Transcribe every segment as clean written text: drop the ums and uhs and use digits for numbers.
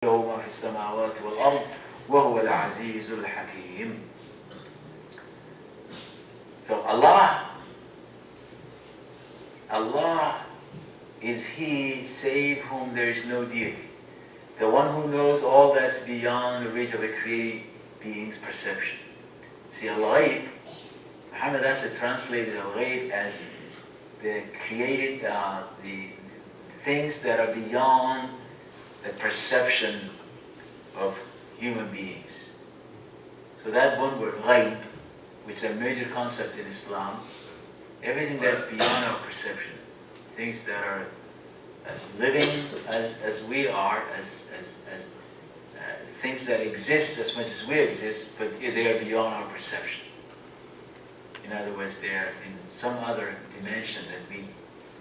له ما في السماوات والأرض وهو العزيز الحكيم. So Allah is He save whom there is no deity, the one who knows all that's beyond the reach of a created being's perception. See, Al-Ghaib, Muhammad Asad translated Al-Ghaib as the created, the things that are beyond the perception of human beings. So that one word, ghaib, which is a major concept in Islam, everything that's beyond our perception, things that are as living as we are, as things that exist as much as we exist, but they are beyond our perception. In other words, they are in some other dimension that we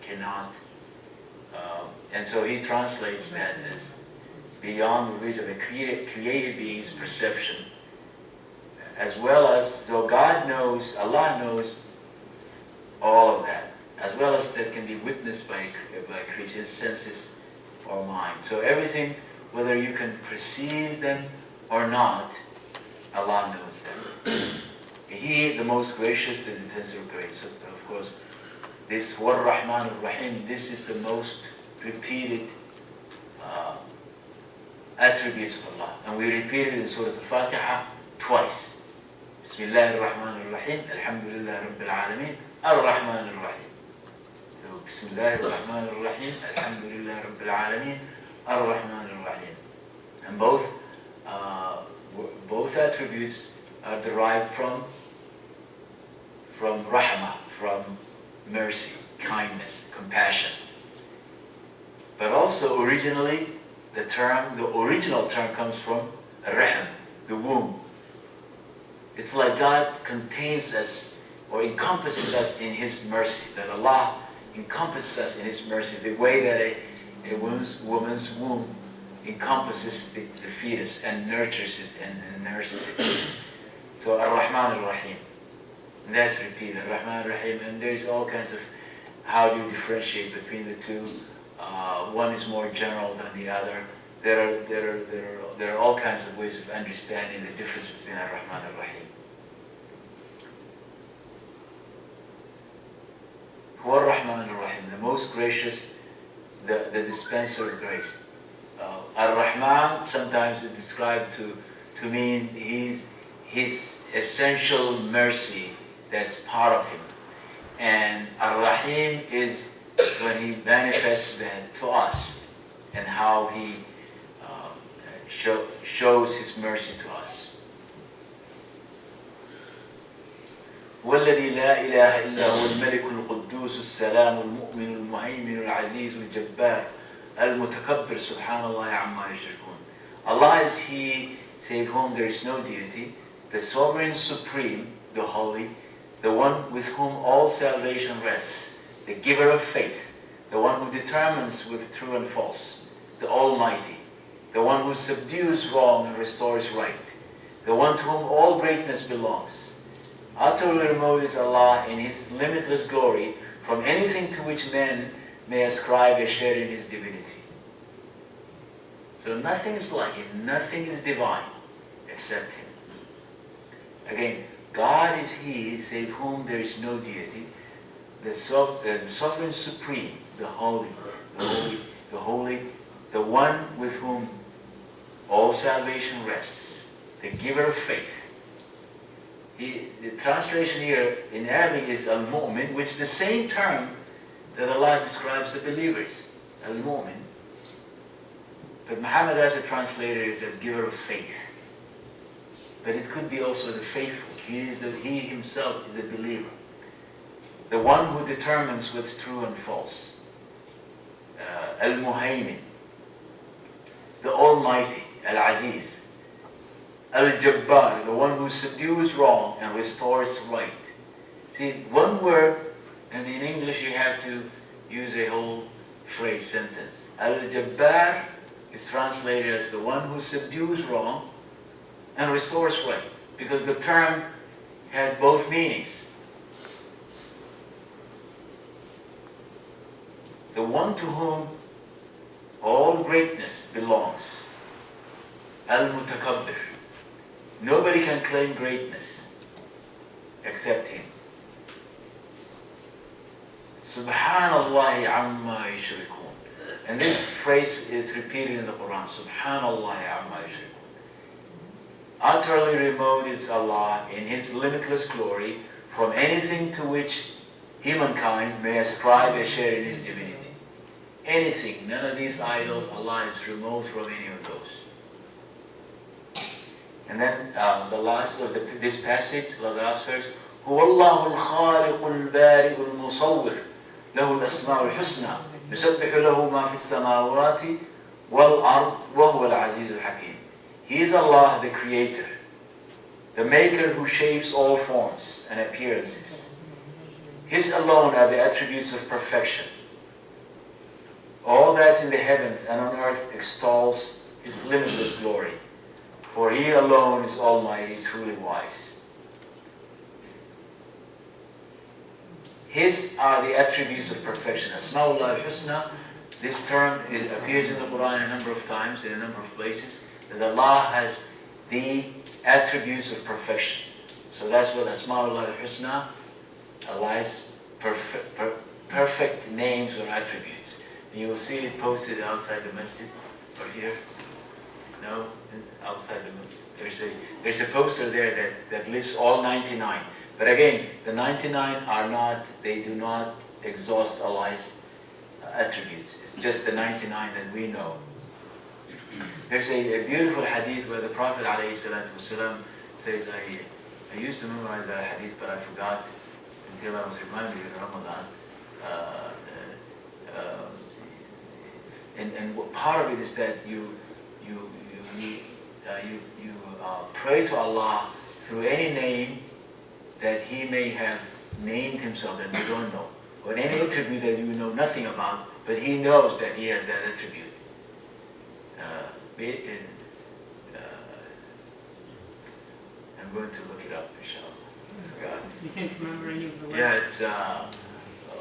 cannot. And so he translates that as beyond the reach of a created being's perception, as well as, so God knows, Allah knows all of that, as well as that can be witnessed by creatures' senses or mind. So everything, whether you can perceive them or not, Allah knows them. He, the most gracious, the defensor of grace. So of course, this War Rahman Ar-Rahim, this is the most repeated attributes of Allah. And we repeat it in Surah Al-Fatiha twice. Bismillah ar-Rahman ar-Rahim, Alhamdulillah Rabbil Alameen, Ar-Rahman ar-Rahim. So Bismillah ar-Rahman ar-Rahim, Alhamdulillah Rabbil Alameen, Ar-Rahman ar-Rahim. And both attributes are derived from rahmah, from mercy, kindness, compassion. But also originally, the original term comes from rahm, the womb. It's like God contains us or encompasses us in His mercy, that Allah encompasses us in His mercy, the way that a woman's womb encompasses the fetus and nurtures it and nurses it. So Ar-Rahman Ar-Rahim. And that's repeated, Ar-Rahman Ar-Rahim. And there's all kinds of how do you differentiate between the two. One is more general than the other. There are all kinds of ways of understanding the difference between Ar-Rahman and Ar-Rahim. Huwa Ar-Rahman Ar-Rahim, the most gracious, the dispenser of grace. Ar-Rahman sometimes is described to mean his essential mercy that's part of him. And Ar-Rahim is when he manifests that to us and how he shows his mercy to us. والذي لا إله إلا هو الملك القدوس السلام المؤمن المهيمن العزيز الجبار المتكبر سبحان الله عما يشركون. Allah is He, save whom there is no deity, the sovereign supreme, the holy, the one with whom all salvation rests, the giver of faith, the one who determines with true and false, the Almighty, the one who subdues wrong and restores right, the one to whom all greatness belongs. Utterly remote is Allah in His limitless glory from anything to which men may ascribe a share in His divinity. So nothing is like Him, nothing is divine except Him. One God is He, save whom there is no deity, the sovereign supreme, the holy, the one with whom all salvation rests, the giver of faith. The translation here in Arabic is al-mu'min, which is the same term that Allah describes the believers, al-mu'min. But Muhammad Asad translated it as giver of faith. But it could be also the faithful. He himself is a believer. The one who determines what's true and false. Al-Muhaymin. The Almighty, Al-Aziz. Al-Jabbar, the one who subdues wrong and restores right. See, one word, and in English you have to use a whole phrase, sentence. Al-Jabbar is translated as the one who subdues wrong and restores right, because the term had both meanings. The one to whom all greatness belongs, Al-Mutakabbir. Nobody can claim greatness except Him. Subhanallah amma yushrikun. And this phrase is repeated in the Quran. Subhanallah amma yushrikun. Utterly remote is Allah in His limitless glory from anything to which humankind may ascribe a share in His divinity. Anything, none of these idols, Allah is remote from any of those. And then the last of this passage, the last verse, هو الله الخالق البارئ المصور له الأسماء الحسنى يسبح له ما في السماوات والأرض وهو العزيز الحكيم. He is Allah, the Creator, the Maker who shapes all forms and appearances. His alone are the attributes of perfection. All that's in the heavens and on earth extols His limitless glory, for He alone is almighty, truly wise. His are the attributes of perfection. Asma'ullah al-Husna, this term appears in the Quran a number of times, in a number of places, that Allah has the attributes of perfection. So that's what Asma'ullah al-Husna, Allah's perfect names or attributes. And you will see it posted outside the masjid, or here. No? Outside the masjid. There's a poster there that lists all 99. But again, the 99 they do not exhaust Allah's attributes. It's just the 99 that we know. There's a beautiful hadith where the Prophet ﷺ says, I used to memorize that hadith, but I forgot until I was reminded in Ramadan. And part of it is that you pray to Allah through any name that He may have named Himself that you don't know, or any attribute that you know nothing about, but He knows that He has that attribute. I'm going to look it up, inshallah. You can't remember any of the words? Yeah, it's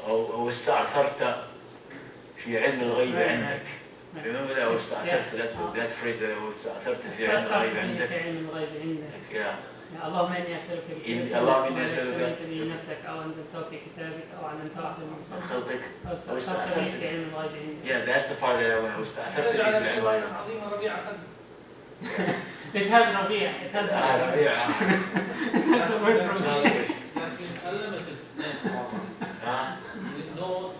أو استأثرت في علم الغيب عندك. Remember that? That phrase that استأثرت في علم الغيب عندك. Yeah. اللهم إني أسألك بنفسك بنفسك أو أن تنتهي في كتابك أو علمت واحدا من خلقك أو استأثرت به في علم الغيب عندك. Yeah, that's the part that I want. استأثرت به في علم الغيب عندك. It has ربيع. It has ربيع. That's the word from here. Unlimited name. With no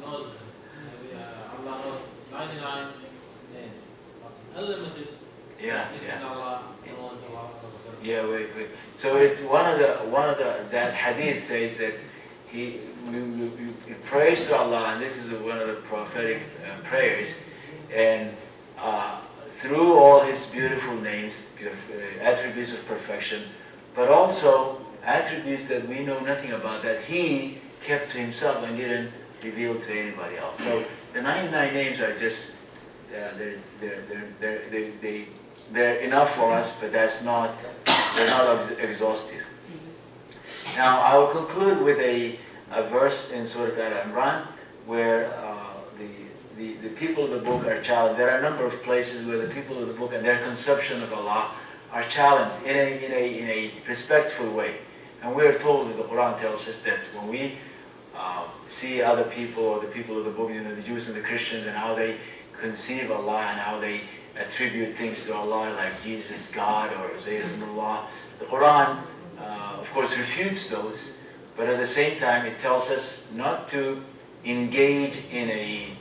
knows. Allah knows 99 names. Unlimited. Yeah. Allah Yeah, wait. So it's one of the that hadith says that he prays to Allah, and this is one of the prophetic prayers, and through all His beautiful names, attributes of perfection, but also attributes that we know nothing about, that He kept to Himself and didn't reveal to anybody else. So the 99 names are just they're enough for us, but they're not exhaustive. Now I will conclude with a verse in Surah Al-Imran where the people of the book are challenged. There are a number of places where the people of the book and their conception of Allah are challenged in a respectful way. And we are told that the Quran tells us that when we see other people, or the people of the book, the Jews and the Christians, and how they conceive Allah and how they attribute things to Allah like Jesus God or Uzair ibn Allah, the Quran of course refutes those, but at the same time it tells us not to engage in a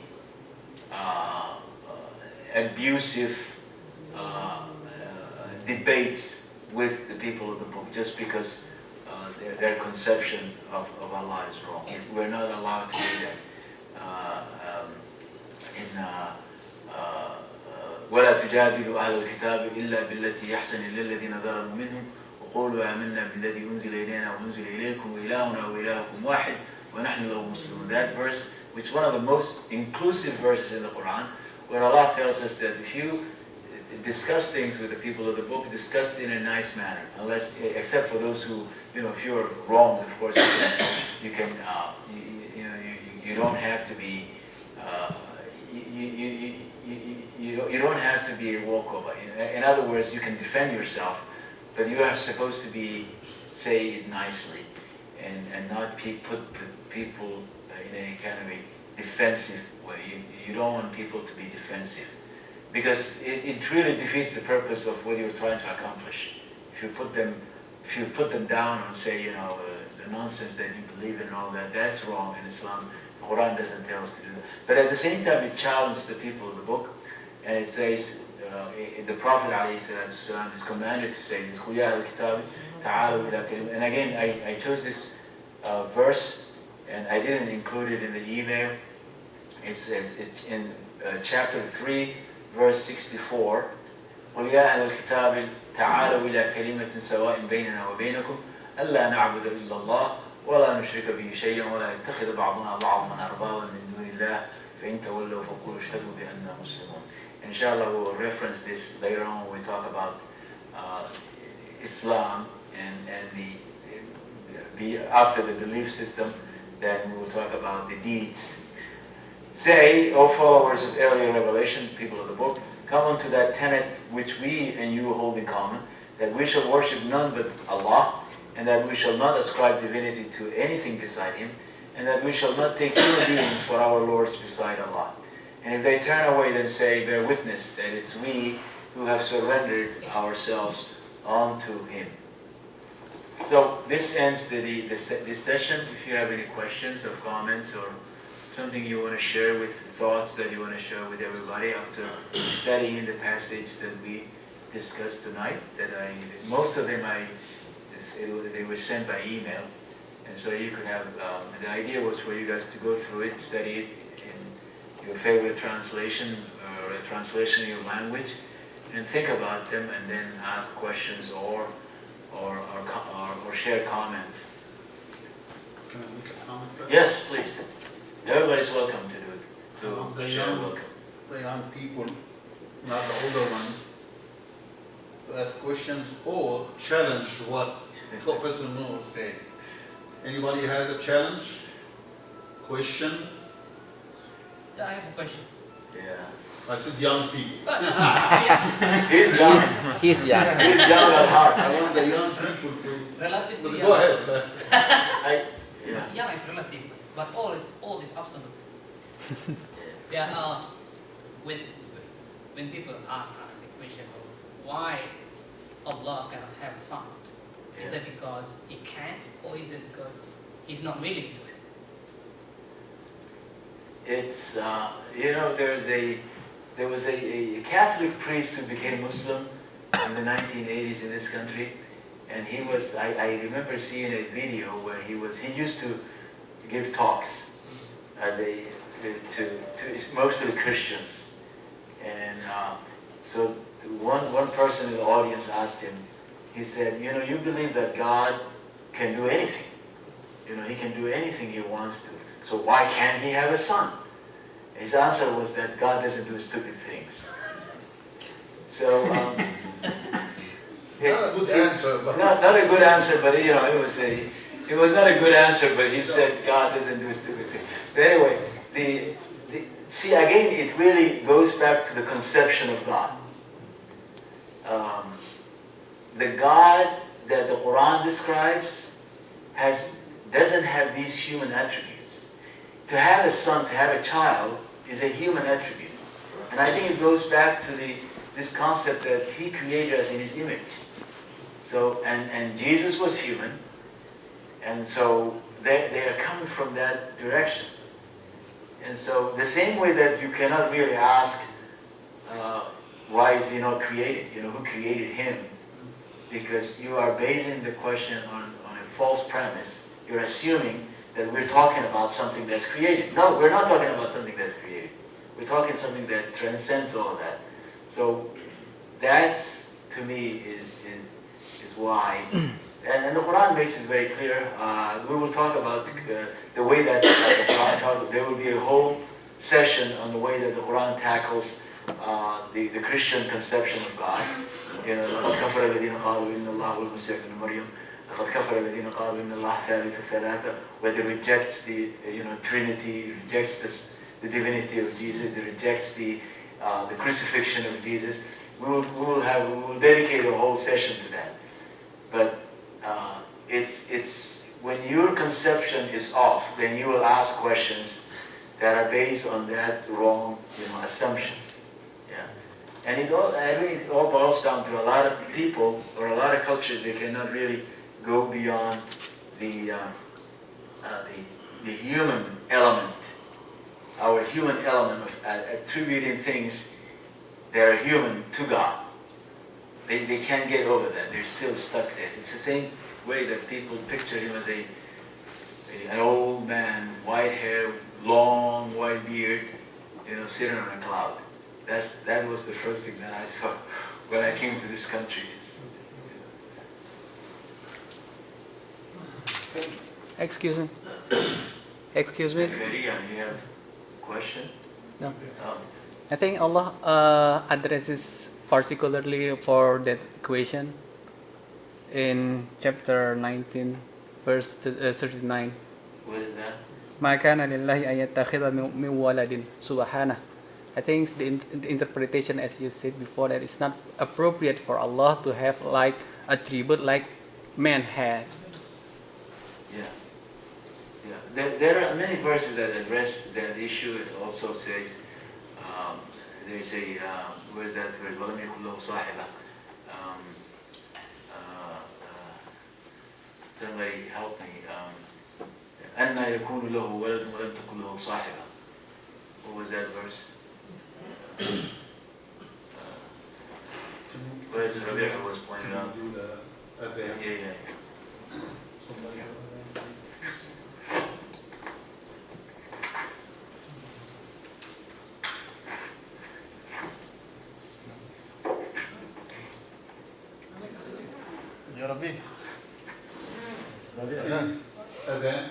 abusive debates with the people of the book just because their conception of Allah is wrong. We're not allowed to do that. ولا تجادلوا أهل الكتاب إلا بالتي يحسن إلا الذين ظلموا منهم وقولوا آمنا بالذي أنزل إلينا وأنزل إليكم وإلهنا وإلهكم واحد ونحن له مسلمون. That verse, which is one of the most inclusive verses in the Quran, where Allah tells us that if you discuss things with the people of the book, discuss it in a nice manner, except for those who, if you're wrong, of course, you don't have to be. you don't have to be a walkover. In other words, you can defend yourself, but you are supposed to say it nicely, and not put people in a kind of a defensive way. You don't want people to be defensive, because it really defeats the purpose of what you're trying to accomplish. If you put them down and say, the nonsense that you believe in and all that, that's wrong in Islam. The Qur'an doesn't tell us to do that. But at the same time, it challenged the people of the book, and it says, the Prophet ﷺ is commanded to say this, and again, I chose this verse, and I didn't include it in the email. It says, it's in chapter 3, verse 64, قُلْ يَا أَهْلَ الْكِتَابِ تَعَالَوْا إِلَى كَلِمَةٍ سَوَاءٍ بَيْنَنَا وَبَيْنَكُمْ أَلَّا نَعْبُدَ إِلَّا اللَّهَ وَلَا نُشْرِكَ بِهِ شَيْئًا وَلَا يَتَّخِذَ بَعْضُنَا بَعْضًا أَرْبَابًا مِنْ دُونِ اللَّهِ فَإِنْ تَوَلَّوْا فَقُولُوا اشْهَدُوا بِأَنَّا مُسْلِمُونَ. Inshallah, we will reference this later on when we talk about Islam and the after the belief system. Then we will talk about the deeds. Say, O followers of earlier revelation, people of the book, come unto that tenet which we and you hold in common, that we shall worship none but Allah, and that we shall not ascribe divinity to anything beside Him, and that we shall not take human beings for our lords beside Allah. And if they turn away, then say, bear witness that it's we who have surrendered ourselves unto Him. So this ends this session. If you have any questions or comments or something you want to share with thoughts that you want to share with everybody after studying the passage that we discussed tonight, most of them they were sent by email, and so you could have, the idea was for you guys to go through it, study it in your favorite translation or a translation in your language, and think about them, and then ask questions or share comments. Can I make a comment first? Yes, please. Everybody's welcome to share. Welcome. The young people, not the older ones, to ask questions or challenge what Professor Noor said. Anybody has a challenge? Question? Yeah, I have a question. Yeah. I said young people. He's young. He's young. He's young at heart. I want the young people to. Relatively Go ahead. Yeah. Young is relative, but all is absolute. Yeah. When people ask the question of why Allah cannot have a son, is that because He can't, or is it because He's not willing to? It's there was a Catholic priest who became Muslim in the 1980s in this country, and I remember seeing a video where he used to give talks to mostly Christians, and so one person in the audience asked him, he said, you believe that God can do anything, He can do anything He wants to, so why can't He have a son? His answer was that God doesn't do stupid things. So Not a good answer. But not a good answer, but it was not a good answer, but he said God doesn't do stupid things. But anyway, see again, it really goes back to the conception of God. The God that the Qur'an describes doesn't have these human attributes. To have a son, to have a child, is a human attribute. And I think it goes back to this concept that He created us in His image. So, and Jesus was human, and so they are coming from that direction. And so the same way that you cannot really ask, why is He not created? Who created Him? Because you are basing the question on a false premise. You're assuming that we're talking about something that's created. No, we're not talking about something that's created. We're talking something that transcends all of that. So that's, to me, is why. And the Quran makes it very clear. We will talk about the way that the Quran talks. There will be a whole session on the way that the Quran tackles the Christian conception of God. كفر الذين قالوا إن الله هو المسيح ابن مريم لقد كفر الذين قالوا إن الله ثالث ثلاثة, where they rejects the Trinity, rejects the divinity of Jesus, it rejects the the crucifixion of Jesus. We will dedicate a whole session to that. But it's when your conception is off, then you will ask questions that are based on that wrong, assumption. Yeah, and I mean, it all boils down to a lot of people or a lot of cultures. They cannot really go beyond the human element, our human element of attributing things that are human to God. They can't get over that. They're still stuck there. It's the same way that people picture him as an old man, white hair, long white beard, sitting on a cloud. That was the first thing that I saw when I came to this country. Excuse me. Excuse me. Maria, you have a question? No. Oh. I think Allah addresses particularly for that equation in chapter 19, verse 39. What is that? ما كان لله أن يتخذ من ولد سبحانه. I think the interpretation, as you said before, that it's not appropriate for Allah to have like attribute like man had. Yeah. Yeah. There are many verses that address that issue. It also says, there's a, where is that verse? وَلَمْ يَكُنْ لَهُ صَاحِبًا. Somebody help me. أَنَّا يَكُونُ لَهُ وَلَدٌ وَلَمْ تَكُنْ لَهُ صَاحِبًا. What was that verse? Whereas Rebecca was pointed out. Yeah. يا ربي أذان